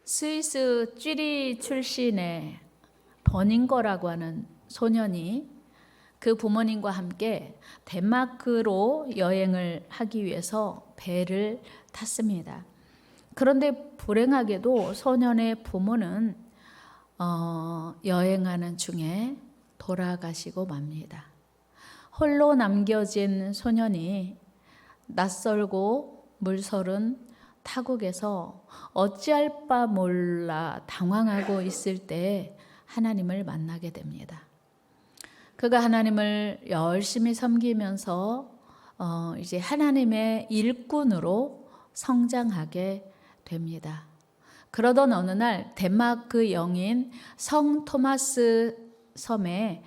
스위스 쥐리 출신의 버닝거라고 하는 소년이 그 부모님과 함께 덴마크로 여행을 하기 위해서 배를 탔습니다. 그런데 불행하게도 소년의 부모는 여행하는 중에 돌아가시고 맙니다. 홀로 남겨진 소년이 낯설고 물서른 타국에서 어찌할 바 몰라 당황하고 있을 때 하나님을 만나게 됩니다. 그가 하나님을 열심히 섬기면서 이제 하나님의 일꾼으로 성장하게 됩니다. 그러던 어느 날 덴마크 영인 성 토마스 섬에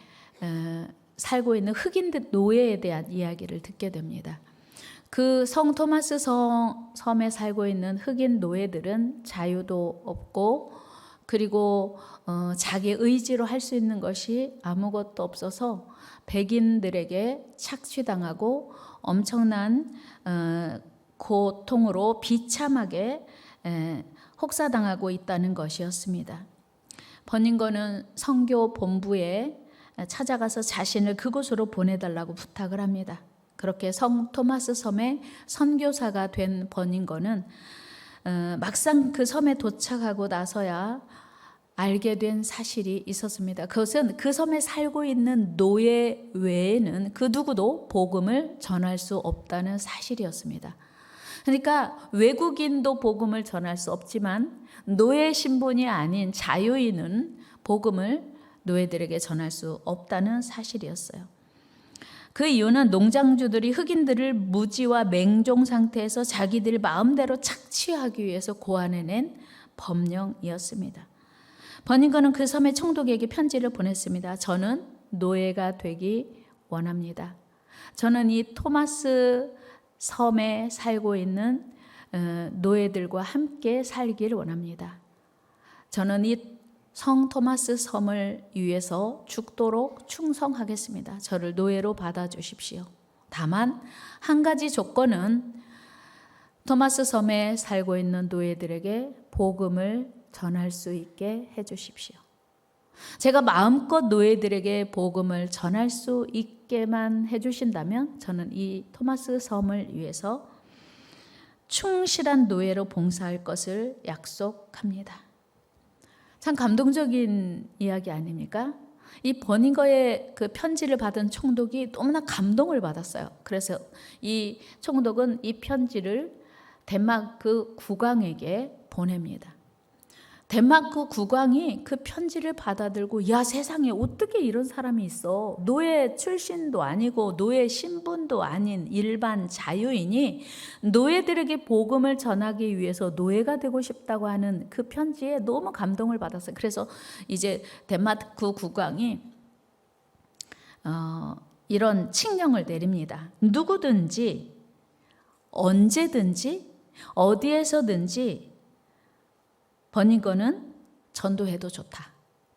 살고 있는 흑인 노예에 대한 이야기를 듣게 됩니다. 그 성 토마스 섬에 살고 있는 흑인 노예들은 자유도 없고 그리고 자기 의지로 할 수 있는 것이 아무것도 없어서 백인들에게 착취당하고 엄청난 고통으로 비참하게 혹사당하고 있다는 것이었습니다. 버닝거는 선교 본부에 찾아가서 자신을 그곳으로 보내달라고 부탁을 합니다. 그렇게 성 토마스 섬의 선교사가 된 버닝거는 막상 그 섬에 도착하고 나서야 알게 된 사실이 있었습니다. 그것은 그 섬에 살고 있는 노예 외에는 그 누구도 복음을 전할 수 없다는 사실이었습니다. 그러니까 외국인도 복음을 전할 수 없지만 노예 신분이 아닌 자유인은 복음을 노예들에게 전할 수 없다는 사실이었어요. 그 이유는 농장주들이 흑인들을 무지와 맹종 상태에서 자기들 마음대로 착취하기 위해서 고안해낸 법령이었습니다. 버닝거는 그 섬의 총독에게 편지를 보냈습니다. 저는 노예가 되기 원합니다. 저는 이 토마스 섬에 살고 있는 노예들과 함께 살기를 원합니다. 저는 이 성 토마스 섬을 위해서 죽도록 충성하겠습니다. 저를 노예로 받아주십시오. 다만 한 가지 조건은 토마스 섬에 살고 있는 노예들에게 복음을 전할 수 있게 해주십시오. 제가 마음껏 노예들에게 복음을 전할 수 있게만 해주신다면 저는 이 토마스 섬을 위해서 충실한 노예로 봉사할 것을 약속합니다. 참 감동적인 이야기 아닙니까? 이 버닝거의 그 편지를 받은 총독이 너무나 감동을 받았어요. 그래서 이 총독은 이 편지를 덴마크 국왕에게 보냅니다. 덴마크 국왕이 그 편지를 받아들고 야 세상에 어떻게 이런 사람이 있어. 노예 출신도 아니고 노예 신분도 아닌 일반 자유인이 노예들에게 복음을 전하기 위해서 노예가 되고 싶다고 하는 그 편지에 너무 감동을 받았어요. 그래서 이제 덴마크 국왕이 이런 칙령을 내립니다. 누구든지 언제든지 어디에서든지 버닝거는 전도해도 좋다.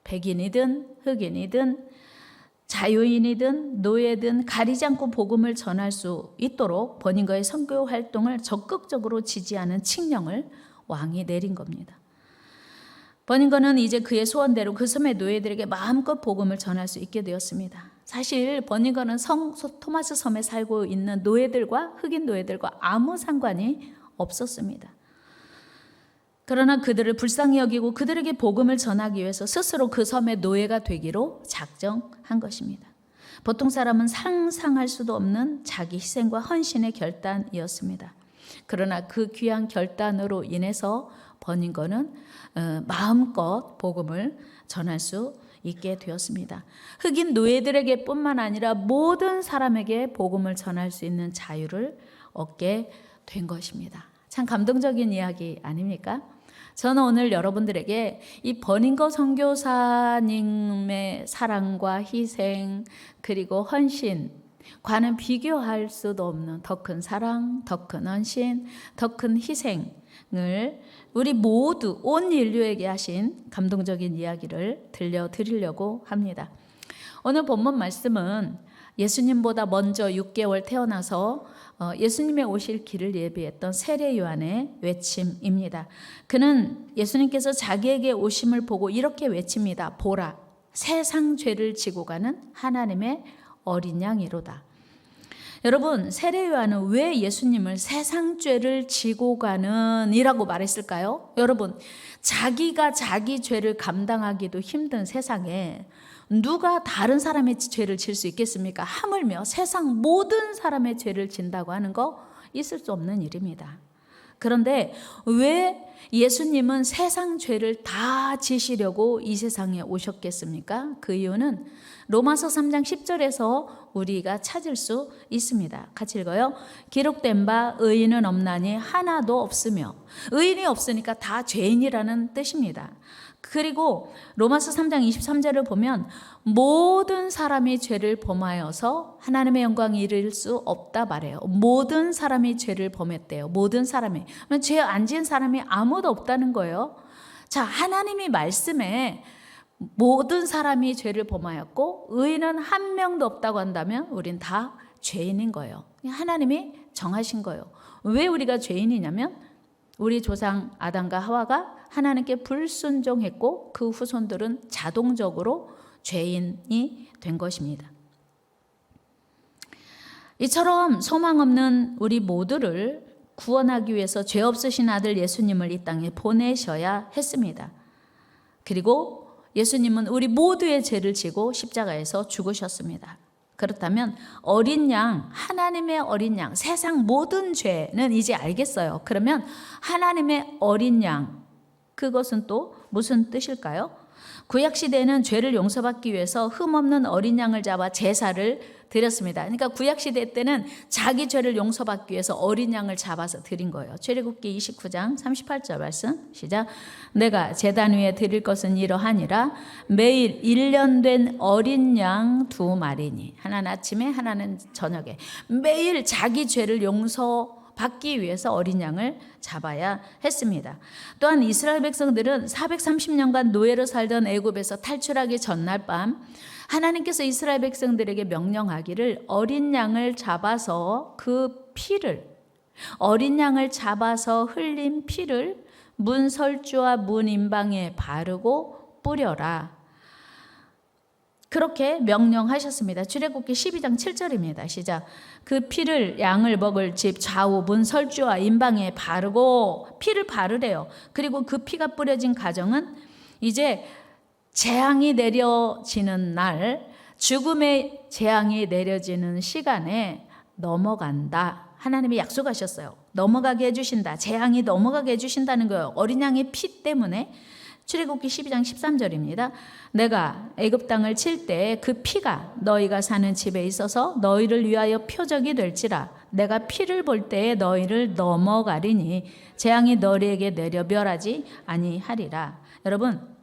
백인이든 흑인이든 자유인이든 노예든 가리지 않고 복음을 전할 수 있도록 버닝거의 선교 활동을 적극적으로 지지하는 칙령을 왕이 내린 겁니다. 버닝거는 이제 그의 소원대로 그 섬의 노예들에게 마음껏 복음을 전할 수 있게 되었습니다. 사실 버닝거는 성 토마스 섬에 살고 있는 노예들과 흑인 노예들과 아무 상관이 없었습니다. 그러나 그들을 불쌍히 여기고 그들에게 복음을 전하기 위해서 스스로 그 섬의 노예가 되기로 작정한 것입니다. 보통 사람은 상상할 수도 없는 자기 희생과 헌신의 결단이었습니다. 그러나 그 귀한 결단으로 인해서 버닝거는 마음껏 복음을 전할 수 있게 되었습니다. 흑인 노예들에게 뿐만 아니라 모든 사람에게 복음을 전할 수 있는 자유를 얻게 된 것입니다. 참 감동적인 이야기 아닙니까? 저는 오늘 여러분들에게 이 버닝거 선교사님의 사랑과 희생 그리고 헌신과는 비교할 수도 없는 더 큰 사랑, 더 큰 헌신, 더 큰 희생을 우리 모두 온 인류에게 하신 감동적인 이야기를 들려드리려고 합니다. 오늘 본문 말씀은 예수님보다 먼저 6개월 태어나서 예수님의 오실 길을 예비했던 세례 요한의 외침입니다. 그는 예수님께서 자기에게 오심을 보고 이렇게 외칩니다. 보라, 세상 죄를 지고 가는 하나님의 어린 양이로다. 여러분, 세례 요한은 왜 예수님을 세상 죄를 지고 가는 이라고 말했을까요? 여러분, 자기가 자기 죄를 감당하기도 힘든 세상에 누가 다른 사람의 죄를 질 수 있겠습니까? 하물며 세상 모든 사람의 죄를 진다고 하는 거 있을 수 없는 일입니다. 그런데 왜 예수님은 세상 죄를 다 지시려고 이 세상에 오셨겠습니까? 그 이유는 로마서 3장 10절에서 우리가 찾을 수 있습니다. 같이 읽어요. 기록된 바 의인은 없나니 하나도 없으며, 의인이 없으니까 다 죄인이라는 뜻입니다. 그리고 로마서 3장 23절을 보면 모든 사람이 죄를 범하여서 하나님의 영광이 이를 수 없다 말해요. 모든 사람이 죄를 범했대요. 모든 사람이. 죄 안 지은 사람이 아무도 없다는 거예요. 자, 하나님이 말씀에 모든 사람이 죄를 범하였고 의인은 한 명도 없다고 한다면 우린 다 죄인인 거예요. 하나님이 정하신 거예요. 왜 우리가 죄인이냐면 우리 조상 아담과 하와가 하나님께 불순종했고 그 후손들은 자동적으로 죄인이 된 것입니다. 이처럼 소망 없는 우리 모두를 구원하기 위해서 죄 없으신 아들 예수님을 이 땅에 보내셔야 했습니다. 그리고 예수님은 우리 모두의 죄를 지고 십자가에서 죽으셨습니다. 그렇다면 어린 양, 하나님의 어린 양, 세상 모든 죄는 이제 알겠어요. 그러면 하나님의 어린 양, 그것은 또 무슨 뜻일까요? 구약시대에는 죄를 용서받기 위해서 흠없는 어린 양을 잡아 제사를 드렸습니다. 그러니까 구약시대 때는 자기 죄를 용서받기 위해서 어린 양을 잡아서 드린 거예요. 출애굽기 29장 38절 말씀 시작. 내가 제단 위에 드릴 것은 이러하니라. 매일 1년 된 어린 양 2마리니 하나는 아침에 하나는 저녁에. 매일 자기 죄를 용서받기 위해서 어린 양을 잡아야 했습니다. 또한 이스라엘 백성들은 430년간 노예로 살던 애굽에서 탈출하기 전날 밤 하나님께서 이스라엘 백성들에게 명령하기를 어린 양을 잡아서 그 피를, 어린 양을 잡아서 흘린 피를 문설주와 문인방에 바르고 뿌려라. 그렇게 명령하셨습니다. 출애굽기 12장 7절입니다. 시작. 그 피를 양을 먹을 집 좌우 문설주와 인방에 바르고 피를 바르래요. 그리고 그 피가 뿌려진 가정은 이제 재앙이 내려지는 날, 죽음의 재앙이 내려지는 시간에 넘어간다. 하나님이 약속하셨어요. 넘어가게 해주신다. 재앙이 넘어가게 해주신다는 거예요. 어린 양의 피 때문에. 출애굽기 12장 13절입니다. 내가 애굽 땅을 칠 때 그 피가 너희가 사는 집에 있어서 너희를 위하여 표적이 될지라. 내가 피를 볼 때에 너희를 넘어가리니 재앙이 너희에게 내려 멸하지 아니하리라. 여러분,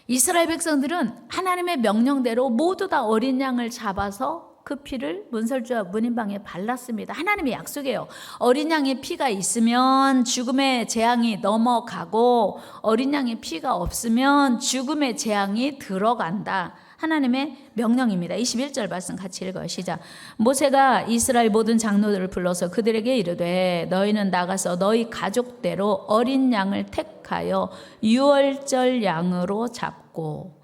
이스라엘 백성들은 하나님의 명령대로 모두 다 어린 양을 잡아서 그 피를 문설주와 문인방에 발랐습니다. 하나님의 약속이에요. 어린 양의 피가 있으면 죽음의 재앙이 넘어가고 어린 양의 피가 없으면 죽음의 재앙이 들어간다. 하나님의 명령입니다. 21절 말씀 같이 읽어요. 시작. 모세가 이스라엘 모든 장로들을 불러서 그들에게 이르되 너희는 나가서 너희 가족대로 어린 양을 택하여 유월절 양으로 잡고.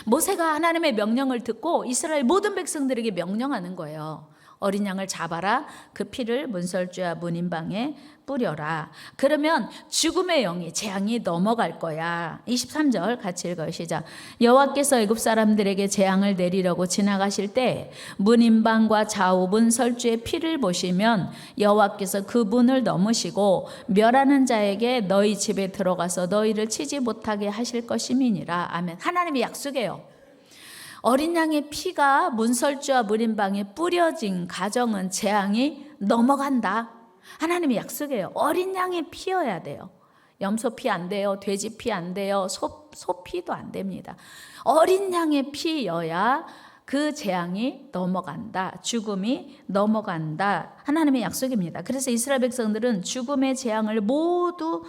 모세가 하나님의 명령을 듣고 이스라엘 모든 백성들에게 명령하는 거예요. 어린 양을 잡아라. 그 피를 문설주와 문인방에 뿌려라. 그러면 죽음의 영이 재앙이 넘어갈 거야. 23절 같이 읽어요. 시작. 여호와께서 애굽 사람들에게 재앙을 내리려고 지나가실 때 문인방과 좌우 문설주의 피를 보시면 여호와께서 그 문을 넘으시고 멸하는 자에게 너희 집에 들어가서 너희를 치지 못하게 하실 것임이니라. 아멘. 하나님의 약속이에요. 어린 양의 피가 문설주와 문인방에 뿌려진 가정은 재앙이 넘어간다. 하나님의 약속이에요. 어린 양의 피여야 돼요. 염소 피 안 돼요. 돼지 피 안 돼요. 소 피도 안 됩니다. 어린 양의 피여야 그 재앙이 넘어간다. 죽음이 넘어간다. 하나님의 약속입니다. 그래서 이스라엘 백성들은 죽음의 재앙을 모두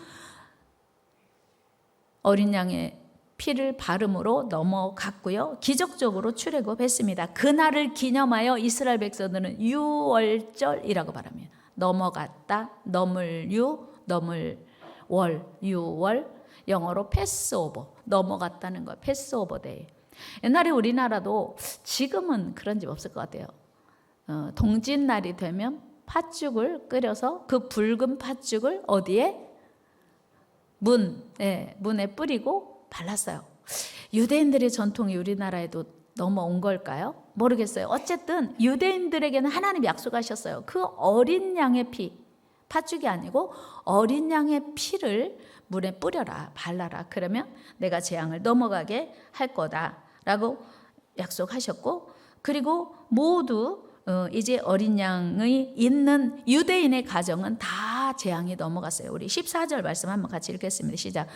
어린 양의 피를 바름으로 넘어갔고요. 기적적으로 출애굽했습니다. 그날을 기념하여 이스라엘 백성들은 유월절이라고 말합니다. 넘어갔다, 넘을 유, 넘을 월, 유월, 영어로 패스오버, 넘어갔다는 거예요. 패스오버 데이. 옛날에 우리나라도 지금은 그런 집 없을 것 같아요. 동짓날이 되면 팥죽을 끓여서 그 붉은 팥죽을 어디에? 문에 뿌리고 발랐어요. 유대인들의 전통이 우리나라에도 넘어온 걸까요? 모르겠어요. 어쨌든 유대인들에게는 하나님이 약속하셨어요. 그 어린 양의 피, 팥죽이 아니고 어린 양의 피를 물에 뿌려라, 발라라. 그러면 내가 재앙을 넘어가게 할 거다라고 약속하셨고, 그리고 모두 이제 어린 양의 있는 유대인의 가정은 다 재앙이 넘어갔어요. 우리 14절 말씀 한번 같이 읽겠습니다. 시작.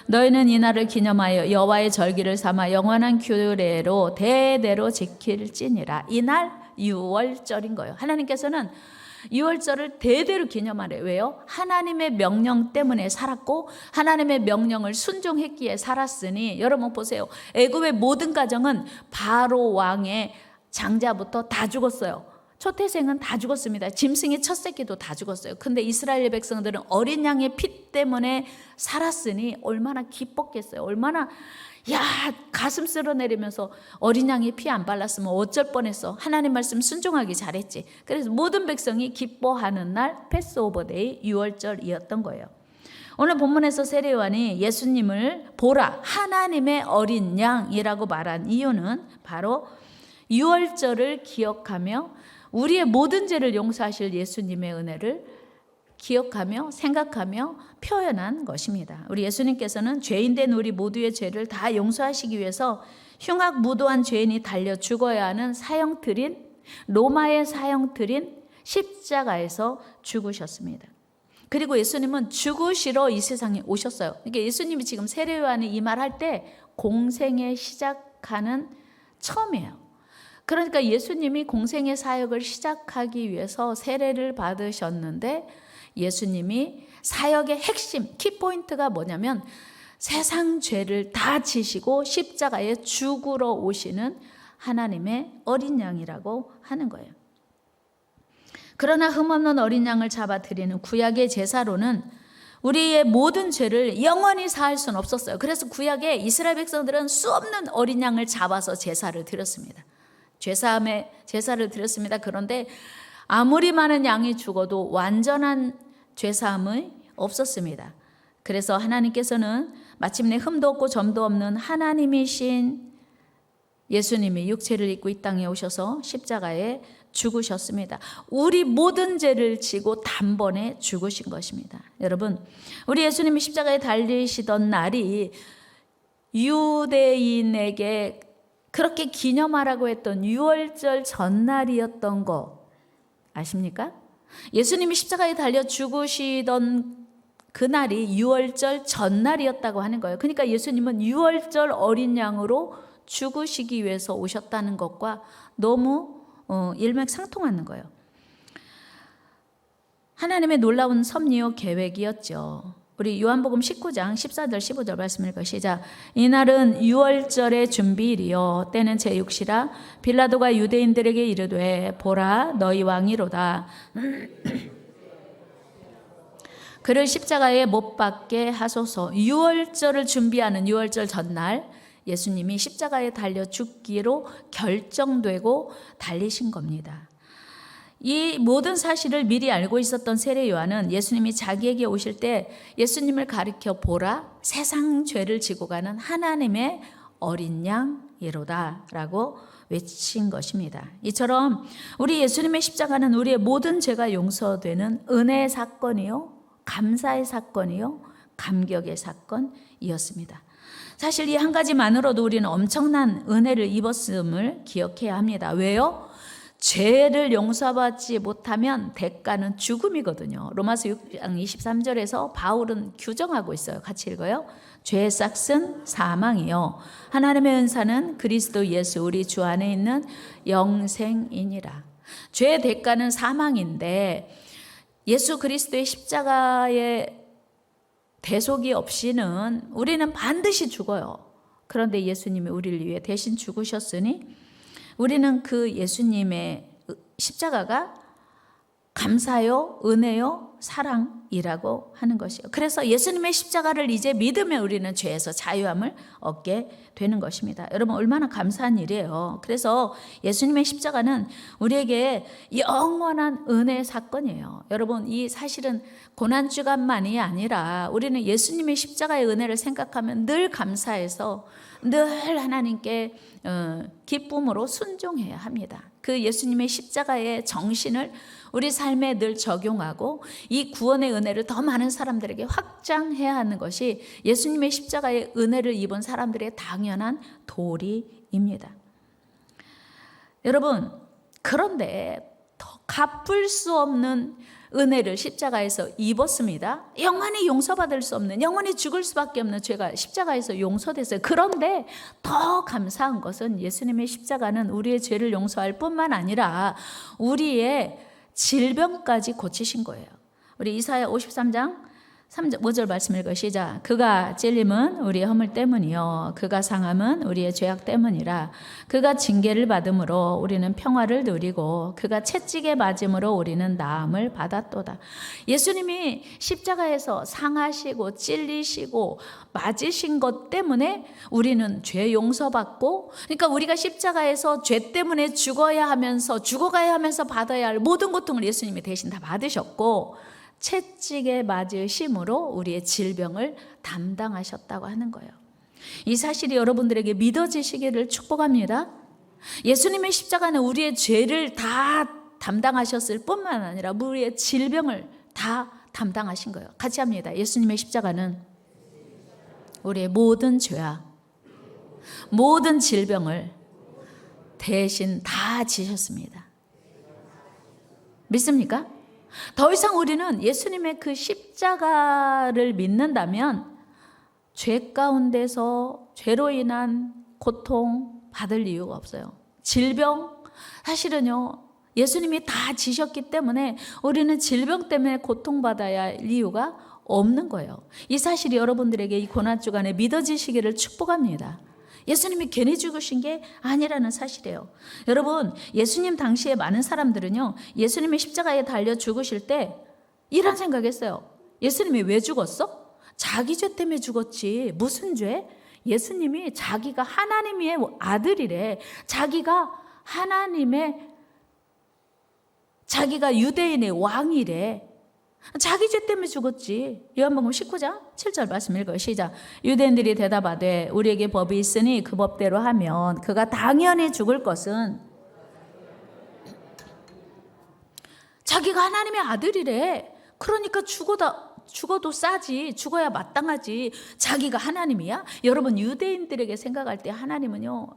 너희는 이날을 기념하여 여호와의 절기를 삼아 영원한 규례로 대대로 지킬지니라. 이날 유월절인 거예요. 하나님께서는 유월절을 대대로 기념하래요. 왜요? 하나님의 명령 때문에 살았고 하나님의 명령을 순종했기에 살았으니, 여러분 보세요. 애굽의 모든 가정은 바로 왕의 장자부터 다 죽었어요. 초태생은 다 죽었습니다. 짐승의 첫 새끼도 다 죽었어요. 근데 이스라엘 백성들은 어린 양의 피 때문에 살았으니 얼마나 기뻤겠어요. 얼마나 가슴 쓸어내리면서 어린 양의 피 안 발랐으면 어쩔 뻔했어. 하나님 말씀 순종하기 잘했지. 그래서 모든 백성이 기뻐하는 날 패스오버 데이 유월절이었던 거예요. 오늘 본문에서 세례요한이 예수님을 보라, 하나님의 어린 양이라고 말한 이유는 바로 유월절을 기억하며 우리의 모든 죄를 용서하실 예수님의 은혜를 기억하며 생각하며 표현한 것입니다. 우리 예수님께서는 죄인된 우리 모두의 죄를 다 용서하시기 위해서 흉악무도한 죄인이 달려 죽어야 하는 사형틀인, 로마의 사형틀인 십자가에서 죽으셨습니다. 그리고 예수님은 죽으시러 이 세상에 오셨어요. 그러니까 예수님이 지금 세례요한이 이 말할 때 공생의 시작하는 처음이에요. 그러니까 예수님이 공생의 사역을 시작하기 위해서 세례를 받으셨는데, 예수님이 사역의 핵심, 키포인트가 뭐냐면 세상 죄를 다 지시고 십자가에 죽으러 오시는 하나님의 어린 양이라고 하는 거예요. 그러나 흠없는 어린 양을 잡아드리는 구약의 제사로는 우리의 모든 죄를 영원히 사할 수는 없었어요. 그래서 구약에 이스라엘 백성들은 수 없는 어린 양을 잡아서 제사를 드렸습니다. 죄사함의 제사를 드렸습니다. 그런데 아무리 많은 양이 죽어도 완전한 죄사함이 없었습니다. 그래서 하나님께서는 마침내 흠도 없고 점도 없는 하나님이신 예수님이 육체를 입고 이 땅에 오셔서 십자가에 죽으셨습니다. 우리 모든 죄를 지고 단번에 죽으신 것입니다. 여러분, 우리 예수님이 십자가에 달리시던 날이 유대인에게 그렇게 기념하라고 했던 유월절 전날이었던 거 아십니까? 예수님이 십자가에 달려 죽으시던 그날이 유월절 전날이었다고 하는 거예요. 그러니까 예수님은 유월절 어린 양으로 죽으시기 위해서 오셨다는 것과 너무 일맥상통하는 거예요. 하나님의 놀라운 섭리요 계획이었죠. 우리 요한복음 19장 14절 15절 말씀 읽어 시작. 이날은 유월절의 준비일이요 때는 제6시라 빌라도가 유대인들에게 이르되 보라 너희 왕이로다. 그를 십자가에 못 박게 하소서. 유월절을 준비하는 유월절 전날 예수님이 십자가에 달려 죽기로 결정되고 달리신 겁니다. 이 모든 사실을 미리 알고 있었던 세례 요한은 예수님이 자기에게 오실 때 예수님을 가리켜 보라 세상 죄를 지고 가는 하나님의 어린 양이로다 라고 외친 것입니다. 이처럼 우리 예수님의 십자가는 우리의 모든 죄가 용서되는 은혜의 사건이요, 감사의 사건이요, 감격의 사건이었습니다. 사실 이 한 가지만으로도 우리는 엄청난 은혜를 입었음을 기억해야 합니다. 왜요? 죄를 용서받지 못하면 대가는 죽음이거든요. 로마서 6장 23절에서 바울은 규정하고 있어요. 같이 읽어요. 죄의 싹은 사망이요 하나님의 은사는 그리스도 예수 우리 주 안에 있는 영생이니라. 죄의 대가는 사망인데 예수 그리스도의 십자가의 대속이 없이는 우리는 반드시 죽어요. 그런데 예수님이 우리를 위해 대신 죽으셨으니 우리는 그 예수님의 십자가가 감사요, 은혜요, 사랑이라고 하는 것이요. 그래서 예수님의 십자가를 이제 믿으면 우리는 죄에서 자유함을 얻게 되는 것입니다. 여러분, 얼마나 감사한 일이에요. 그래서 예수님의 십자가는 우리에게 영원한 은혜의 사건이에요. 여러분, 이 사실은 고난주간만이 아니라 우리는 예수님의 십자가의 은혜를 생각하면 늘 감사해서 늘 하나님께 기쁨으로 순종해야 합니다. 그 예수님의 십자가의 정신을 우리 삶에 늘 적용하고 이 구원의 은혜를 더 많은 사람들에게 확장해야 하는 것이 예수님의 십자가의 은혜를 입은 사람들의 당연한 도리입니다. 여러분, 그런데 더 갚을 수 없는 은혜를 십자가에서 입었습니다. 영원히 용서받을 수 없는, 영원히 죽을 수밖에 없는 죄가 십자가에서 용서됐어요. 그런데 더 감사한 것은 예수님의 십자가는 우리의 죄를 용서할 뿐만 아니라 우리의 질병까지 고치신 거예요. 우리 이사야 53장 5절 말씀 읽어 시작. 그가 찔림은 우리의 허물 때문이요 그가 상함은 우리의 죄악 때문이라. 그가 징계를 받음으로 우리는 평화를 누리고 그가 채찍에 맞음으로 우리는 나음을 받았도다. 예수님이 십자가에서 상하시고 찔리시고 맞으신 것 때문에 우리는 죄 용서받고, 그러니까 우리가 십자가에서 죄 때문에 죽어야 하면서 죽어가야 하면서 받아야 할 모든 고통을 예수님이 대신 다 받으셨고 채찍에 맞으심으로 우리의 질병을 담당하셨다고 하는 거예요. 이 사실이 여러분들에게 믿어지시기를 축복합니다. 예수님의 십자가는 우리의 죄를 다 담당하셨을 뿐만 아니라 우리의 질병을 다 담당하신 거예요. 같이 합니다. 예수님의 십자가는 우리의 모든 죄와 모든 질병을 대신 다 지셨습니다. 믿습니까? 더 이상 우리는 예수님의 그 십자가를 믿는다면 죄 가운데서 죄로 인한 고통 받을 이유가 없어요. 질병, 사실은요, 예수님이 다 지셨기 때문에 우리는 질병 때문에 고통받아야 할 이유가 없는 거예요. 이 사실이 여러분들에게 이 고난주간에 믿어지시기를 축복합니다. 예수님이 괜히 죽으신 게 아니라는 사실이에요. 여러분, 예수님 당시에 많은 사람들은요, 예수님이 십자가에 달려 죽으실 때 이런 생각했어요. 예수님이 왜 죽었어? 자기 죄 때문에 죽었지. 무슨 죄? 예수님이 자기가 하나님의 아들이래. 자기가 유대인의 왕이래. 자기 죄 때문에 죽었지. 요한복음 19장 7절 말씀 읽어요. 시작. 유대인들이 대답하되 우리에게 법이 있으니 그 법대로 하면 그가 당연히 죽을 것은 자기가 하나님의 아들이래. 그러니까 죽어도 싸지. 죽어야 마땅하지. 자기가 하나님이야? 여러분, 유대인들에게 생각할 때 하나님은요,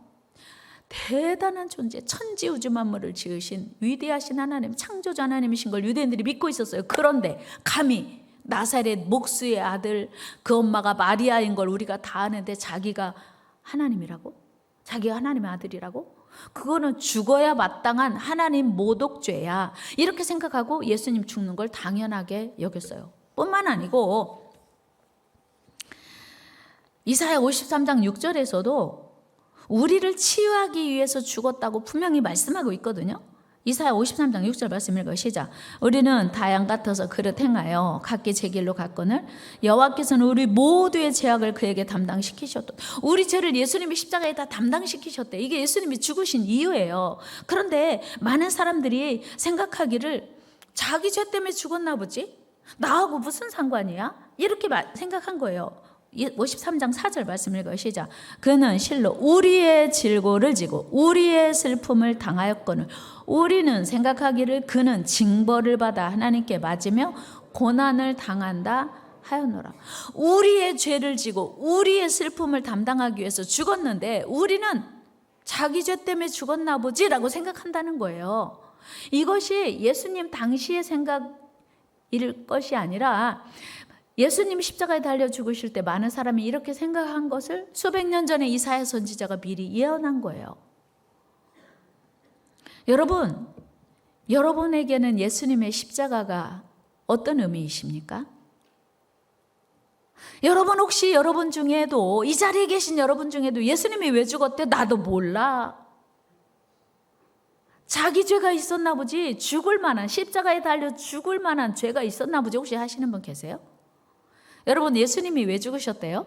대단한 존재, 천지우주 만물을 지으신 위대하신 하나님, 창조주 하나님이신 걸 유대인들이 믿고 있었어요. 그런데 감히 나사렛 목수의 아들, 그 엄마가 마리아인 걸 우리가 다 아는데 자기가 하나님이라고? 자기가 하나님의 아들이라고? 그거는 죽어야 마땅한 하나님 모독죄야. 이렇게 생각하고 예수님 죽는 걸 당연하게 여겼어요. 뿐만 아니고 이사야 53장 6절에서도 우리를 치유하기 위해서 죽었다고 분명히 말씀하고 있거든요. 이사야 53장 6절 말씀 읽어 시작. 우리는 다 양 같아서 그릇 행하여 각기 제 길로 갔거늘 여호와께서는 우리 모두의 죄악을 그에게 담당시키셨다. 우리 죄를 예수님이 십자가에 다 담당시키셨대. 이게 예수님이 죽으신 이유예요. 그런데 많은 사람들이 생각하기를 자기 죄 때문에 죽었나 보지? 나하고 무슨 상관이야? 이렇게 생각한 거예요. 53장 4절 말씀 읽어 시작. 그는 실로 우리의 질고를 지고 우리의 슬픔을 당하였거늘 우리는 생각하기를 그는 징벌을 받아 하나님께 맞으며 고난을 당한다 하였노라. 우리의 죄를 지고 우리의 슬픔을 담당하기 위해서 죽었는데 우리는 자기 죄 때문에 죽었나 보지 라고 생각한다는 거예요. 이것이 예수님 당시의 생각일 것이 아니라 예수님 십자가에 달려 죽으실 때 많은 사람이 이렇게 생각한 것을 수백 년 전에 이사야 선지자가 미리 예언한 거예요. 여러분, 여러분에게는 예수님의 십자가가 어떤 의미이십니까? 여러분 혹시 여러분 중에도 이 자리에 계신 여러분 중에도 예수님이 왜 죽었대? 나도 몰라. 자기 죄가 있었나 보지. 죽을 만한, 십자가에 달려 죽을 만한 죄가 있었나 보지. 혹시 하시는 분 계세요? 여러분 예수님이 왜 죽으셨대요?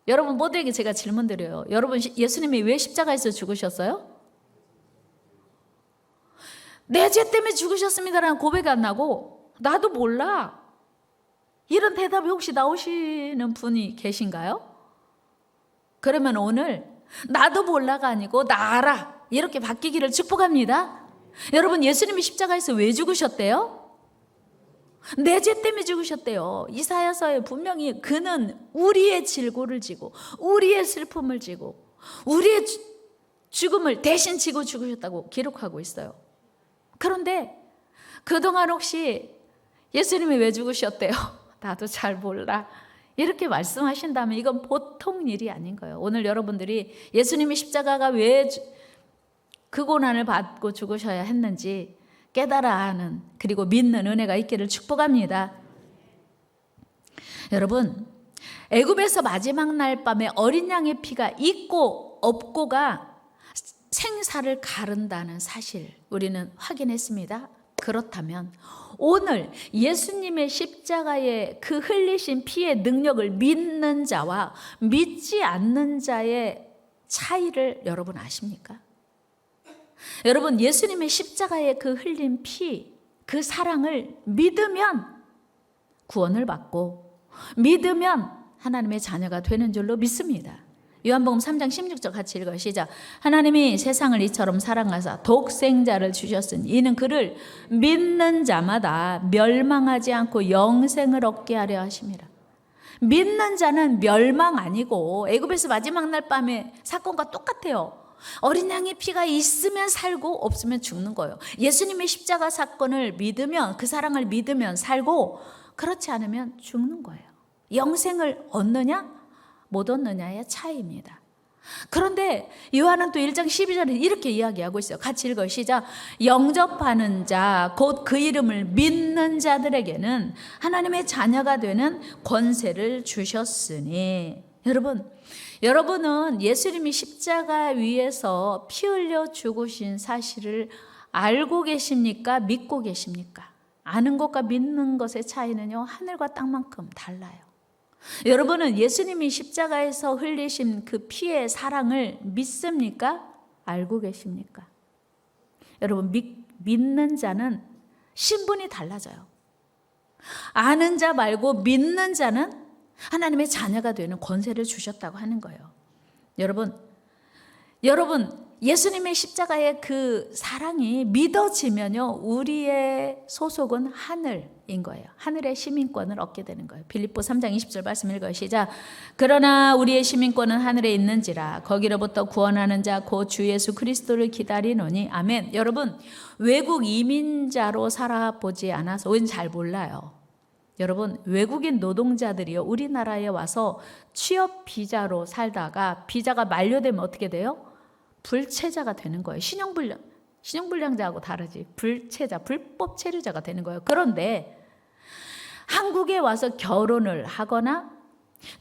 여러분 모두에게 제가 질문 드려요. 여러분 예수님이 왜 십자가에서 죽으셨어요? 내 죄 때문에 죽으셨습니다라는 고백 안 나고 나도 몰라. 이런 대답이 혹시 나오시는 분이 계신가요? 그러면 오늘 나도 몰라가 아니고 나 알아 이렇게 바뀌기를 축복합니다. 여러분 예수님이 십자가에서 왜 죽으셨대요? 내 죄 때문에 죽으셨대요. 이사야서에 분명히 그는 우리의 질고를 지고 우리의 슬픔을 지고 우리의 죽음을 대신 지고 죽으셨다고 기록하고 있어요. 그런데 그동안 혹시 예수님이 왜 죽으셨대요? 나도 잘 몰라. 이렇게 말씀하신다면 이건 보통 일이 아닌 거예요. 오늘 여러분들이 예수님이 십자가가 왜 그 고난을 받고 죽으셔야 했는지 깨달아 하는 그리고 믿는 은혜가 있기를 축복합니다. 여러분 애굽에서 마지막 날 밤에 어린 양의 피가 있고 없고가 생사를 가른다는 사실 우리는 확인했습니다. 그렇다면 오늘 예수님의 십자가의 그 흘리신 피의 능력을 믿는 자와 믿지 않는 자의 차이를 여러분 아십니까? 여러분 예수님의 십자가의 그 흘린 피, 그 사랑을 믿으면 구원을 받고 믿으면 하나님의 자녀가 되는 줄로 믿습니다. 요한복음 3장 16절 같이 읽어요. 시작. 하나님이 세상을 이처럼 사랑하사 독생자를 주셨으니 이는 그를 믿는 자마다 멸망하지 않고 영생을 얻게 하려 하심이라. 믿는 자는 멸망 아니고 애굽에서 마지막 날 밤에 사건과 똑같아요. 어린 양의 피가 있으면 살고 없으면 죽는 거예요. 예수님의 십자가 사건을 믿으면 그 사랑을 믿으면 살고 그렇지 않으면 죽는 거예요. 영생을 얻느냐 못 얻느냐의 차이입니다. 그런데 요한은 또 1장 12절에 이렇게 이야기하고 있어요. 같이 읽어요. 시작. 영접하는 자 곧 그 이름을 믿는 자들에게는 하나님의 자녀가 되는 권세를 주셨으니. 여러분은 예수님이 십자가 위에서 피 흘려 죽으신 사실을 알고 계십니까? 믿고 계십니까? 아는 것과 믿는 것의 차이는요 하늘과 땅만큼 달라요. 여러분은 예수님이 십자가에서 흘리신 그 피의 사랑을 믿습니까? 알고 계십니까? 여러분 믿는 자는 신분이 달라져요. 아는 자 말고 믿는 자는 하나님의 자녀가 되는 권세를 주셨다고 하는 거예요. 여러분 예수님의 십자가의 그 사랑이 믿어지면요 우리의 소속은 하늘인 거예요. 하늘의 시민권을 얻게 되는 거예요. 빌립보 3장 20절 말씀 읽어요. 시작. 그러나 우리의 시민권은 하늘에 있는지라 거기로부터 구원하는 자 곧 주 예수 그리스도를 기다리노니. 아멘. 여러분 외국 이민자로 살아보지 않아서 우리는 잘 몰라요. 여러분 외국인 노동자들이요 우리나라에 와서 취업 비자로 살다가 비자가 만료되면 어떻게 돼요? 불체자가 되는 거예요. 신용불량자하고 다르지. 불체자, 불법 체류자가 되는 거예요. 그런데 한국에 와서 결혼을 하거나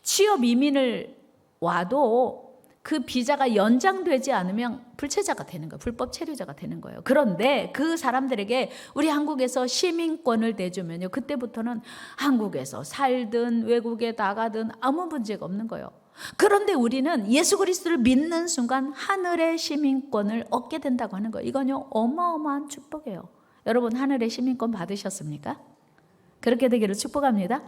취업 이민을 와도 그 비자가 연장되지 않으면 불체자가 되는 거예요. 불법 체류자가 되는 거예요. 그런데 그 사람들에게 우리 한국에서 시민권을 내주면요 그때부터는 한국에서 살든 외국에 나가든 아무 문제가 없는 거예요. 그런데 우리는 예수 그리스도를 믿는 순간 하늘의 시민권을 얻게 된다고 하는 거예요. 이건요 어마어마한 축복이에요. 여러분 하늘의 시민권 받으셨습니까? 그렇게 되기를 축복합니다.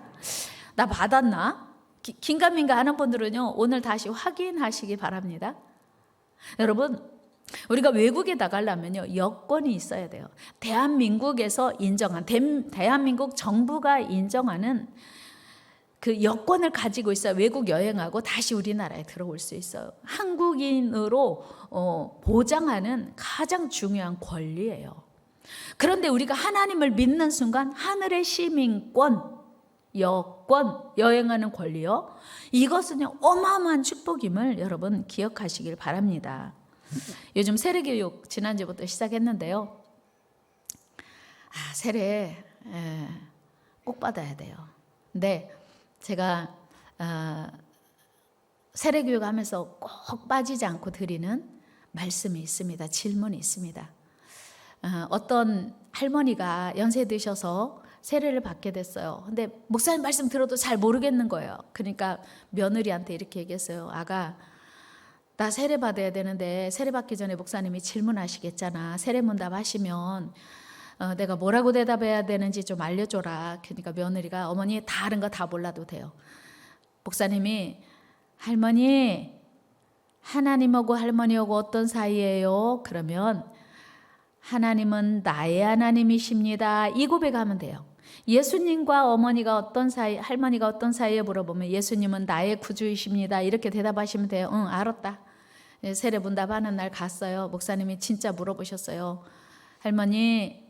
나 받았나? 긴가민가 하는 분들은요 오늘 다시 확인하시기 바랍니다. 여러분 우리가 외국에 나가려면요 여권이 있어야 돼요. 대한민국에서 인정한 대한민국 정부가 인정하는 그 여권을 가지고 있어야 외국 여행하고 다시 우리나라에 들어올 수 있어요. 한국인으로 보장하는 가장 중요한 권리예요. 그런데 우리가 하나님을 믿는 순간 하늘의 시민권, 여권, 여행하는 권리요. 이것은요 어마어마한 축복임을 여러분 기억하시길 바랍니다. 요즘 세례교육 지난주부터 시작했는데요. 세례 꼭 받아야 돼요. 근데 제가 세례교육하면서 꼭 빠지지 않고 드리는 말씀이 있습니다. 질문이 있습니다. 어떤 할머니가 연세 드셔서 세례를 받게 됐어요. 근데 목사님 말씀 들어도 잘 모르겠는 거예요. 그러니까 며느리한테 이렇게 얘기했어요. 아가, 나 세례 받아야 되는데 세례 받기 전에 목사님이 질문하시겠잖아. 세례문답 하시면 내가 뭐라고 대답해야 되는지 좀 알려줘라. 그러니까 며느리가 어머니 다른 거 다 몰라도 돼요. 목사님이 할머니, 하나님하고 할머니하고 어떤 사이예요? 그러면 하나님은 나의 하나님이십니다. 이 고백하면 돼요. 예수님과 어머니가 어떤 사이, 할머니가 어떤 사이에 물어보면 예수님은 나의 구주이십니다. 이렇게 대답하시면 돼요. 응, 알았다. 세례문답하는 날 갔어요. 목사님이 진짜 물어보셨어요. 할머니,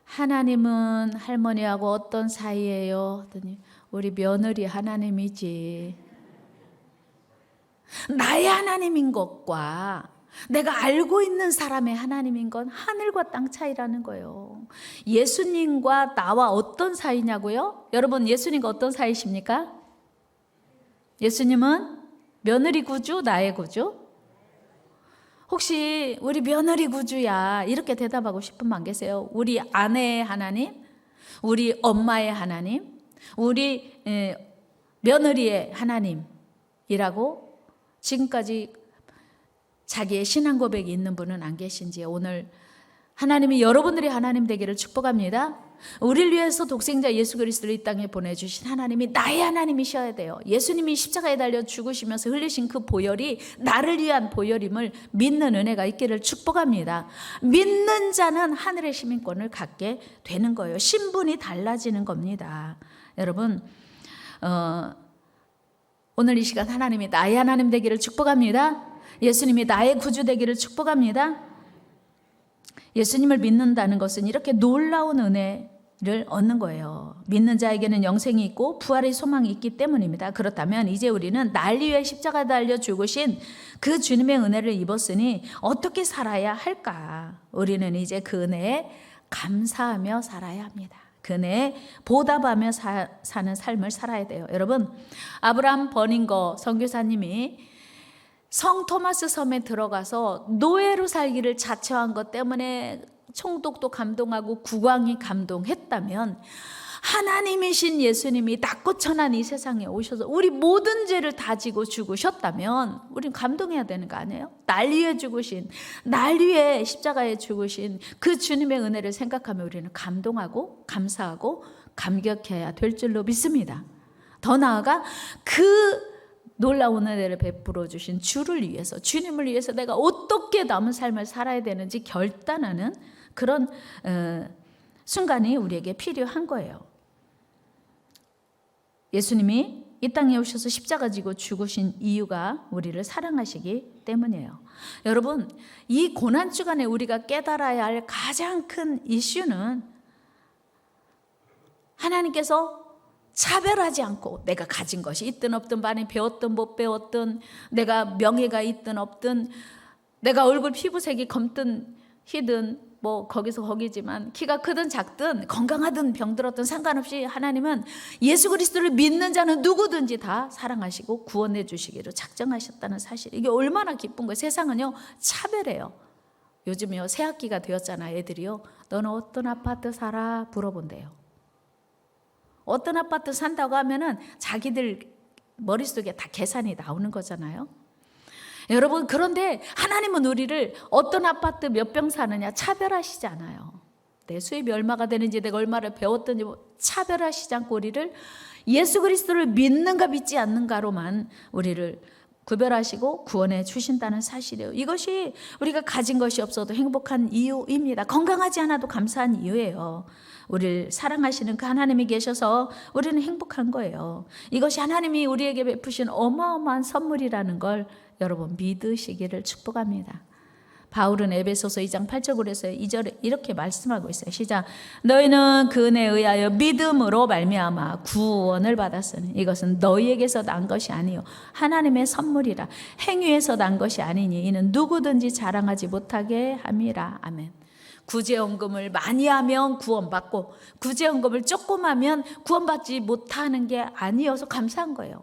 하나님은 할머니하고 어떤 사이예요? 그랬더니 우리 며느리 하나님이지. 나의 하나님인 것과 내가 알고 있는 사람의 하나님인 건 하늘과 땅 차이라는 거예요. 예수님과 나와 어떤 사이냐고요? 여러분, 예수님과 어떤 사이십니까? 예수님은 며느리 구주, 나의 구주? 혹시 우리 며느리 구주야 이렇게 대답하고 싶은 분 안 계세요? 우리 아내의 하나님, 우리 엄마의 하나님, 우리 며느리의 하나님이라고 지금까지 자기의 신앙 고백이 있는 분은 안 계신지 오늘 하나님이 여러분들이 하나님 되기를 축복합니다. 우리를 위해서 독생자 예수 그리스도를 이 땅에 보내주신 하나님이 나의 하나님이셔야 돼요. 예수님이 십자가에 달려 죽으시면서 흘리신 그 보혈이 나를 위한 보혈임을 믿는 은혜가 있기를 축복합니다. 믿는 자는 하늘의 시민권을 갖게 되는 거예요. 신분이 달라지는 겁니다. 여러분, 오늘 이 시간 하나님이 나의 하나님 되기를 축복합니다. 예수님이 나의 구주 되기를 축복합니다. 예수님을 믿는다는 것은 이렇게 놀라운 은혜를 얻는 거예요. 믿는 자에게는 영생이 있고 부활의 소망이 있기 때문입니다. 그렇다면 이제 우리는 날 위해 십자가 달려 죽으신 그 주님의 은혜를 입었으니 어떻게 살아야 할까? 우리는 이제 그 은혜에 감사하며 살아야 합니다. 그 은혜에 보답하며 사는 삶을 살아야 돼요. 여러분, 아브라함 버닝거 선교사님이 성 토마스 섬에 들어가서 노예로 살기를 자처한 것 때문에 총독도 감동하고 국왕이 감동했다면 하나님이신 예수님이 낮고 천한 이 세상에 오셔서 우리 모든 죄를 다 지고 죽으셨다면 우린 감동해야 되는 거 아니에요? 날 위해 죽으신, 날 위해 십자가에 죽으신 그 주님의 은혜를 생각하면 우리는 감동하고 감사하고 감격해야 될 줄로 믿습니다. 더 나아가 그 놀라운 은혜를 베풀어 주신 주를 위해서, 주님을 위해서 내가 어떻게 남은 삶을 살아야 되는지 결단하는 그런 순간이 우리에게 필요한 거예요. 예수님이 이 땅에 오셔서 십자가 지고 죽으신 이유가 우리를 사랑하시기 때문이에요. 여러분, 이 고난주간에 우리가 깨달아야 할 가장 큰 이슈는 하나님께서 차별하지 않고 내가 가진 것이 있든 없든, 많이 배웠든 못 배웠든, 내가 명예가 있든 없든, 내가 얼굴 피부색이 검든 희든 뭐 거기서 거기지만 키가 크든 작든 건강하든 병들었든 상관없이 하나님은 예수 그리스도를 믿는 자는 누구든지 다 사랑하시고 구원해 주시기로 작정하셨다는 사실, 이게 얼마나 기쁜 거예요. 세상은요 차별해요. 요즘요 새학기가 되었잖아. 애들이요 너는 어떤 아파트 살아 물어본대요. 어떤 아파트 산다고 하면은 자기들 머릿속에 다 계산이 나오는 거잖아요. 여러분, 그런데 하나님은 우리를 어떤 아파트 몇 평 사느냐 차별하시지 않아요. 내 수입이 얼마가 되는지, 내가 얼마를 배웠든지 차별하시지 않고 우리를 예수 그리스도를 믿는가 믿지 않는가로만 우리를 구별하시고 구원해 주신다는 사실이에요. 이것이 우리가 가진 것이 없어도 행복한 이유입니다. 건강하지 않아도 감사한 이유예요. 우리를 사랑하시는 그 하나님이 계셔서 우리는 행복한 거예요. 이것이 하나님이 우리에게 베푸신 어마어마한 선물이라는 걸 여러분 믿으시기를 축복합니다. 바울은 에베소서 2장 8절 9절에서 2절에 이렇게 말씀하고 있어요. 시작. 너희는 그 은혜에 의하여 믿음으로 말미암아 구원을 받았으니 이것은 너희에게서 난 것이 아니요 하나님의 선물이라. 행위에서 난 것이 아니니 이는 누구든지 자랑하지 못하게 함이라. 아멘. 구제연금을 많이 하면 구원받고 구제연금을 조금 하면 구원받지 못하는 게 아니어서 감사한 거예요.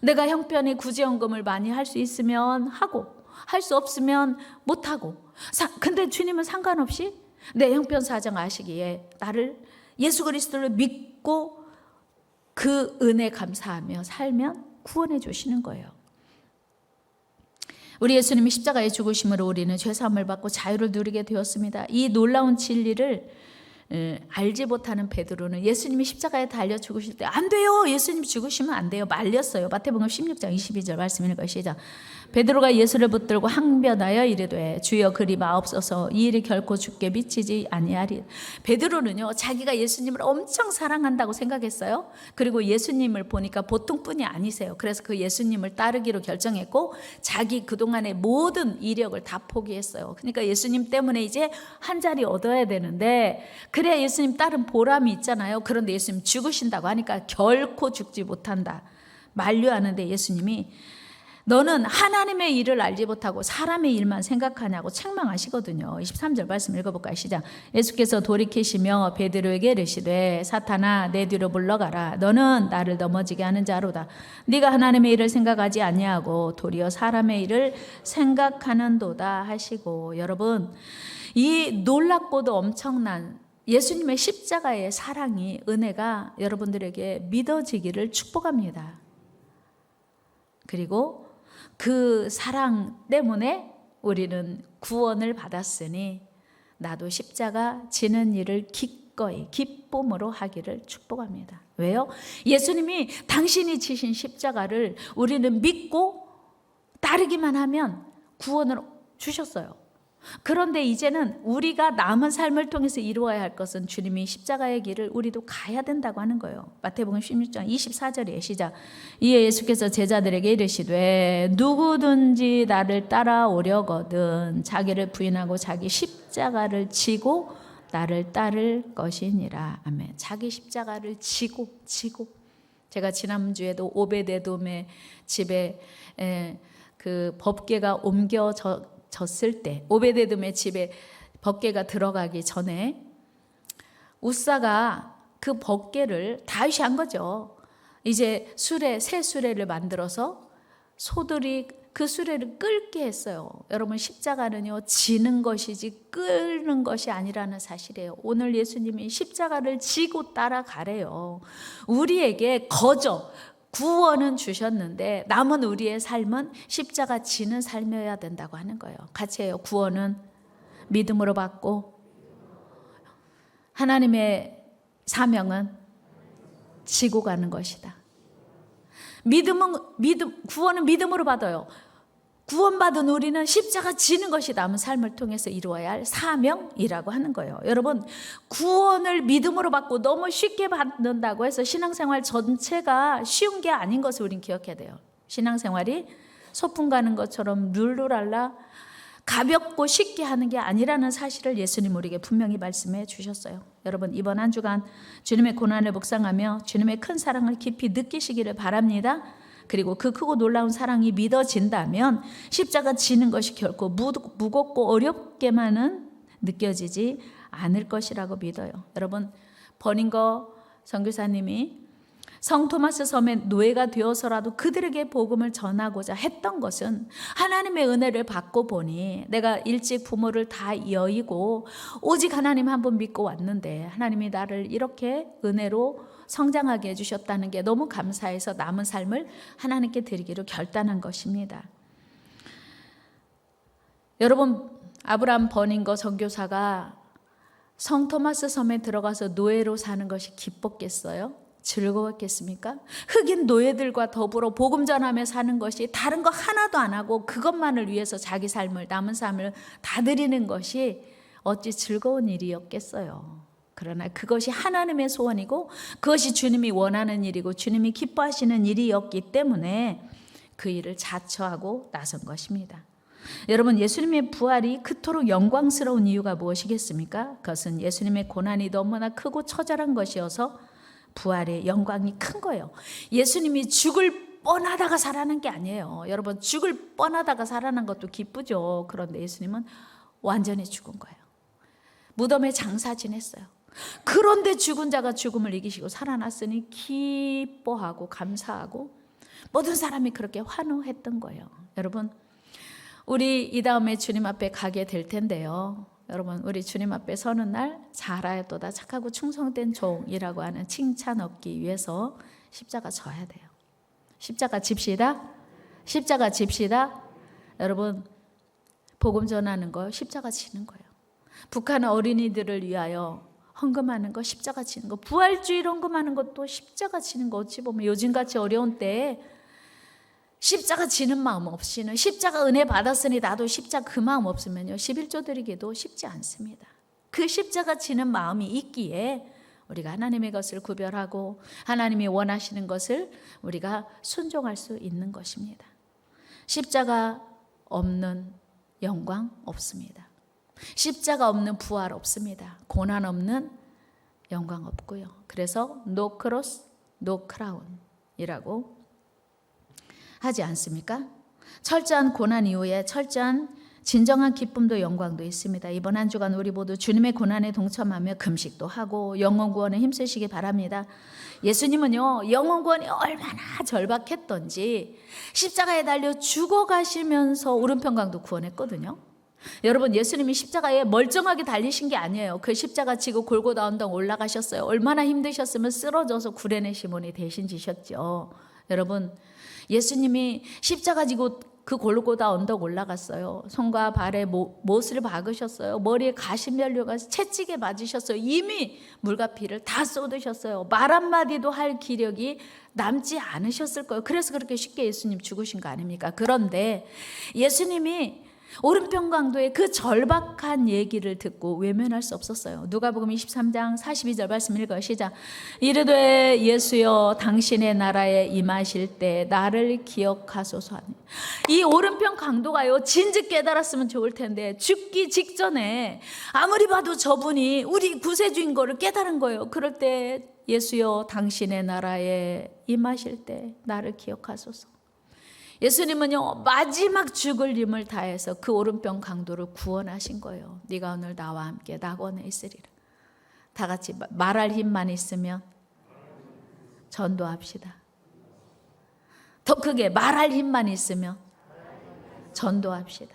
내가 형편에 구제연금을 많이 할 수 있으면 하고 할 수 없으면 못하고, 근데 주님은 상관없이 내 형편 사정 아시기에 나를 예수 그리스도를 믿고 그 은혜 감사하며 살면 구원해 주시는 거예요. 우리 예수님이 십자가에 죽으심으로 우리는 죄사함을 받고 자유를 누리게 되었습니다. 이 놀라운 진리를 알지 못하는 베드로는 예수님이 십자가에 달려 죽으실 때 안 돼요, 예수님 죽으시면 안 돼요, 말렸어요. 마태복음 16장 22절 말씀 읽어 시작. 베드로가 예수를 붙들고 항변하여 이르되 주여 그리 마옵소서, 이 일이 결코 주께 미치지 아니하리. 베드로는요, 자기가 예수님을 엄청 사랑한다고 생각했어요. 그리고 예수님을 보니까 보통뿐이 아니세요. 그래서 그 예수님을 따르기로 결정했고 자기 그동안의 모든 이력을 다 포기했어요. 그러니까 예수님 때문에 이제 한 자리 얻어야 되는데, 그래야 예수님 따른 보람이 있잖아요. 그런데 예수님 죽으신다고 하니까 결코 죽지 못한다 만류하는데, 예수님이 너는 하나님의 일을 알지 못하고 사람의 일만 생각하냐고 책망하시거든요. 23절 말씀 읽어볼까요? 시작. 예수께서 돌이키시며 베드로에게 이르시되 사탄아 내 뒤로 물러가라. 너는 나를 넘어지게 하는 자로다. 네가 하나님의 일을 생각하지 아니하고 도리어 사람의 일을 생각하는도다 하시고. 여러분, 이 놀랍고도 엄청난 예수님의 십자가의 사랑이, 은혜가 여러분들에게 믿어지기를 축복합니다. 그리고 그 사랑 때문에 우리는 구원을 받았으니 나도 십자가 지는 일을 기꺼이 기쁨으로 하기를 축복합니다. 왜요? 예수님이 당신이 지신 십자가를 우리는 믿고 따르기만 하면 구원을 주셨어요. 그런데 이제는 우리가 남은 삶을 통해서 이루어야 할 것은 주님이 십자가의 길을 우리도 가야 된다고 하는 거예요. 마태복음 16장 24절에 시작. 이에 예수께서 제자들에게 이르시되 누구든지 나를 따라오려거든 자기를 부인하고 자기 십자가를 지고 나를 따를 것이니라. 아멘. 자기 십자가를 지고. 제가 지난주에도 오베데돔의 집에 그 법궤가 옮겨졌을 때, 오베데돔의 집에 법궤가 들어가기 전에 우사가 그 법궤를 다윗이 한 거죠. 이제 새 수레를 만들어서 소들이 그 수레를 끌게 했어요. 여러분, 십자가는요, 지는 것이지 끌는 것이 아니라는 사실이에요. 오늘 예수님이 십자가를 지고 따라가래요. 우리에게 구원은 주셨는데 남은 우리의 삶은 십자가 지는 삶이어야 된다고 하는 거예요. 같이 해요. 구원은 믿음으로 받고 하나님의 사명은 지고 가는 것이다. 구원은 믿음으로 받아요. 구원받은 우리는 십자가 지는 것이 남은 삶을 통해서 이루어야 할 사명이라고 하는 거예요. 여러분, 구원을 믿음으로 받고 너무 쉽게 받는다고 해서 신앙생활 전체가 쉬운 게 아닌 것을 우린 기억해야 돼요. 신앙생활이 소풍 가는 것처럼 룰루랄라 가볍고 쉽게 하는 게 아니라는 사실을 예수님 우리에게 분명히 말씀해 주셨어요. 여러분, 이번 한 주간 주님의 고난을 묵상하며 주님의 큰 사랑을 깊이 느끼시기를 바랍니다. 그리고 그 크고 놀라운 사랑이 믿어진다면 십자가 지는 것이 결코 무겁고 어렵게만은 느껴지지 않을 것이라고 믿어요. 여러분, 버닝거 선교사님이 성 토마스 섬의 노예가 되어서라도 그들에게 복음을 전하고자 했던 것은 하나님의 은혜를 받고 보니 내가 일찍 부모를 다 여의고 오직 하나님 한 분 믿고 왔는데 하나님이 나를 이렇게 은혜로 성장하게 해주셨다는 게 너무 감사해서 남은 삶을 하나님께 드리기로 결단한 것입니다. 여러분, 아브라함 버닝거 선교사가 성 토마스 섬에 들어가서 노예로 사는 것이 기뻤겠어요? 즐거웠겠습니까? 흑인 노예들과 더불어 복음 전하며 사는 것이 다른 거 하나도 안 하고 그것만을 위해서 자기 삶을, 남은 삶을 다 드리는 것이 어찌 즐거운 일이었겠어요. 그러나 그것이 하나님의 소원이고 그것이 주님이 원하는 일이고 주님이 기뻐하시는 일이었기 때문에 그 일을 자처하고 나선 것입니다. 여러분, 예수님의 부활이 그토록 영광스러운 이유가 무엇이겠습니까? 그것은 예수님의 고난이 너무나 크고 처절한 것이어서 부활의 영광이 큰 거예요. 예수님이 죽을 뻔하다가 살아난 게 아니에요. 여러분, 죽을 뻔하다가 살아난 것도 기쁘죠. 그런데 예수님은 완전히 죽은 거예요. 무덤에 장사 지냈어요. 그런데 죽은 자가 죽음을 이기시고 살아났으니 기뻐하고 감사하고 모든 사람이 그렇게 환호했던 거예요. 여러분, 우리 이 다음에 주님 앞에 가게 될 텐데요. 여러분, 우리 주님 앞에 서는 날 잘하였도다 착하고 충성된 종이라고 하는 칭찬 얻기 위해서 십자가 져야 돼요. 십자가 집시다. 십자가 집시다. 여러분, 복음 전하는 거 십자가 지는 거예요. 북한 어린이들을 위하여 헌금하는 거, 십자가 지는 거, 부활주일 헌금하는 것도 십자가 지는 거. 어찌 보면 요즘같이 어려운 때에 십자가 지는 마음 없이는, 십자가 은혜 받았으니 나도 십자가 그 마음 없으면요 11조 드리기도 쉽지 않습니다. 그 십자가 지는 마음이 있기에 우리가 하나님의 것을 구별하고 하나님이 원하시는 것을 우리가 순종할 수 있는 것입니다. 십자가 없는 영광 없습니다. 십자가 없는 부활 없습니다. 고난 없는 영광 없고요. 그래서 no cross, no crown이라고 하지 않습니까? 철저한 고난 이후에 철저한 진정한 기쁨도 영광도 있습니다. 이번 한 주간 우리 모두 주님의 고난에 동참하며 금식도 하고 영혼 구원에 힘쓰시기 바랍니다. 예수님은요, 영혼 구원이 얼마나 절박했던지 십자가에 달려 죽어가시면서 오른편강도 구원했거든요. 여러분, 예수님이 십자가에 멀쩡하게 달리신 게 아니에요. 그 십자가 지고 골고다 언덕 올라가셨어요. 얼마나 힘드셨으면 쓰러져서 구레네 시몬이 대신 지셨죠. 여러분, 예수님이 십자가 지고 그 골고다 언덕 올라갔어요. 손과 발에 못을 박으셨어요. 머리에 가시면류가 채찍에 맞으셨어요. 이미 물과 피를 다 쏟으셨어요. 말 한마디도 할 기력이 남지 않으셨을 거예요. 그래서 그렇게 쉽게 예수님 죽으신 거 아닙니까? 그런데 예수님이 오른편 강도의 그 절박한 얘기를 듣고 외면할 수 없었어요. 누가복음 23장 42절 말씀 읽어요. 시작. 이르되 예수여 당신의 나라에 임하실 때 나를 기억하소서 하니. 이 오른편 강도가요 진즉 깨달았으면 좋을 텐데 죽기 직전에 아무리 봐도 저분이 우리 구세주인 거를 깨달은 거예요. 그럴 때 예수여 당신의 나라에 임하실 때 나를 기억하소서. 예수님은요 마지막 죽을 힘을 다해서 그 오른편 강도를 구원하신 거예요. 네가 오늘 나와 함께 낙원에 있으리라. 다 같이 말할 힘만 있으면 전도합시다. 더 크게 말할 힘만 있으면 전도합시다.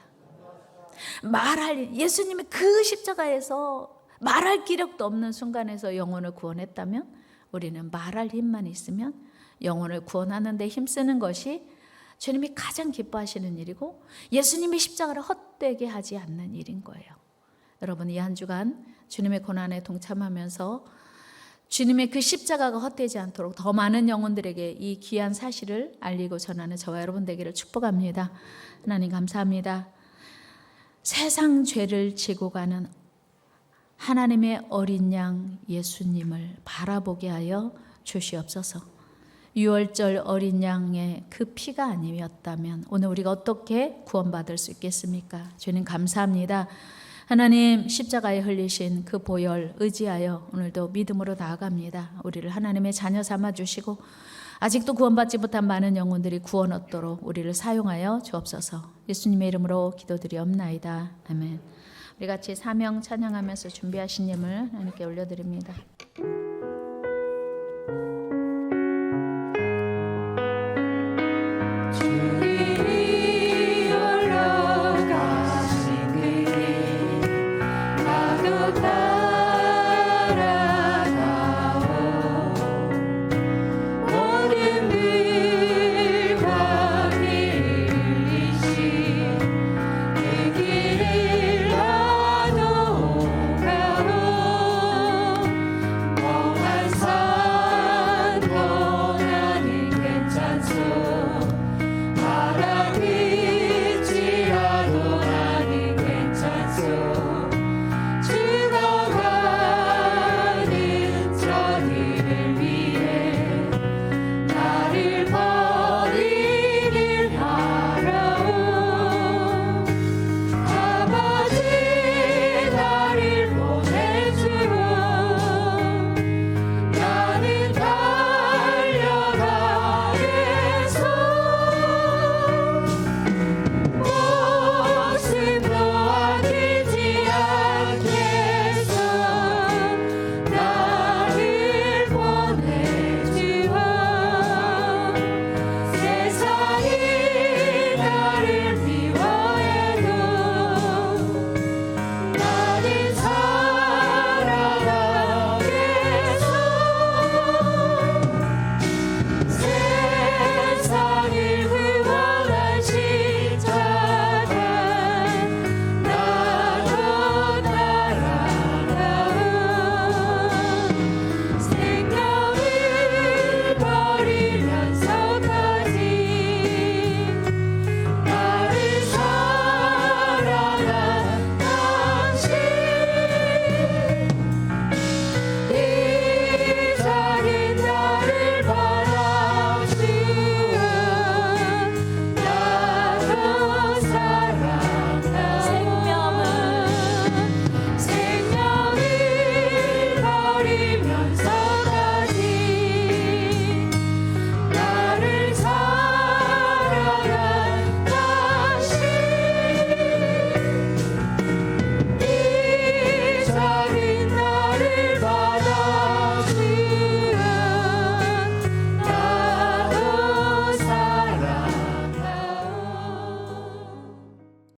예수님이 그 십자가에서 말할 기력도 없는 순간에서 영혼을 구원했다면 우리는 말할 힘만 있으면 영혼을 구원하는 데 힘쓰는 것이 주님이 가장 기뻐하시는 일이고 예수님의 십자가를 헛되게 하지 않는 일인 거예요. 여러분, 이 한 주간 주님의 고난에 동참하면서 주님의 그 십자가가 헛되지 않도록 더 많은 영혼들에게 이 귀한 사실을 알리고 전하는 저와 여러분 되기를 축복합니다. 하나님 감사합니다. 세상 죄를 지고 가는 하나님의 어린 양 예수님을 바라보게 하여 주시옵소서. 6월절 어린 양의 그 피가 아니었다면 오늘 우리가 어떻게 구원받을 수 있겠습니까? 주님 감사합니다. 하나님 십자가에 흘리신 그 보혈 의지하여 오늘도 믿음으로 나아갑니다. 우리를 하나님의 자녀 삼아 주시고 아직도 구원받지 못한 많은 영혼들이 구원 얻도록 우리를 사용하여 주옵소서. 예수님의 이름으로 기도드리옵나이다. 아멘. 우리 같이 사명 찬양하면서 준비하신 예물 하나님께 올려드립니다.